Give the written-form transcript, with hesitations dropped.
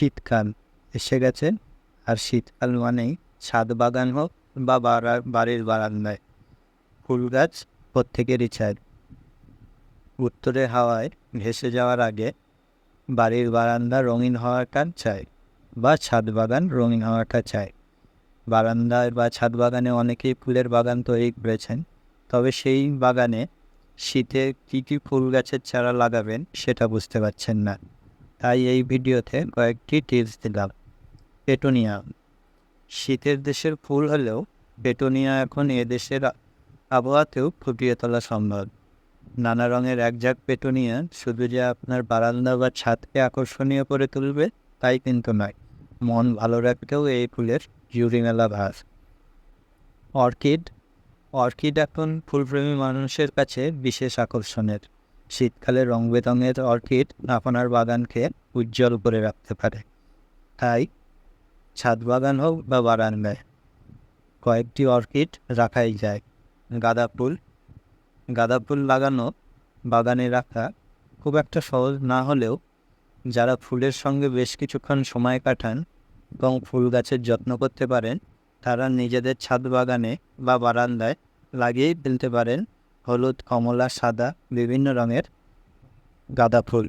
শীতকাল এসে গেছে, আর শীতকাল মানেই ছাদ বাগান হোক বা বাড়ির বারান্দায় ফুল গাছ প্রত্যেকেরই চাই। উত্তরে হাওয়ায় ভেসে যাওয়ার আগে বাড়ির বারান্দা রঙিন হওয়াটা চাই, বা ছাদ বাগান রঙিন হওয়াটা চাই। বারান্দায় বা ছাদ বাগানে অনেকেই ফুলের বাগান তৈরি করেছেন, তবে সেই বাগানে শীতে কী কী ফুল গাছের চারা লাগাবেন সেটা বুঝতে পারছেন না। তাই এই ভিডিওতে কয়েকটি টিপস দিলাম। পেটুনিয়া শীতের দেশের ফুল হলেও পেটুনিয়া এখন এদেশের আবহাওয়াতেও ফুটিয়ে তোলা সম্ভব। নানা রঙের একঝাঁক পেটুনিয়া শুধু যে আপনার বারান্দা বা ছাদকে আকর্ষণীয় করে তুলবে তাই কিন্তু নয়, মন ভালো রাখতেও এই ফুলের জুড়ি মেলা ভাস। অর্কিড এখন ফুলপ্রেমী মানুষের কাছে বিশেষ আকর্ষণের। শীতকালে রং বেরঙের অর্কিড আপনার বাগানকে উজ্জ্বল করে রাখতে পারে। তাই ছাদ বাগান হোক বা বারান্দায় কয়েকটি অর্কিড রাখাই যায়। গাঁদা ফুল লাগানো বাগানে রাখা খুব একটা সহজ না হলেও যারা ফুলের সঙ্গে বেশ কিছুক্ষণ সময় কাটান এবং ফুল গাছের যত্ন করতে পারেন, তারা নিজেদের ছাদ বাগানে বা বারান্দায় লাগিয়েই ফেলতে পারেন হলুদ, কমলা, সাদা বিভিন্ন রঙের গাঁদা ফুল।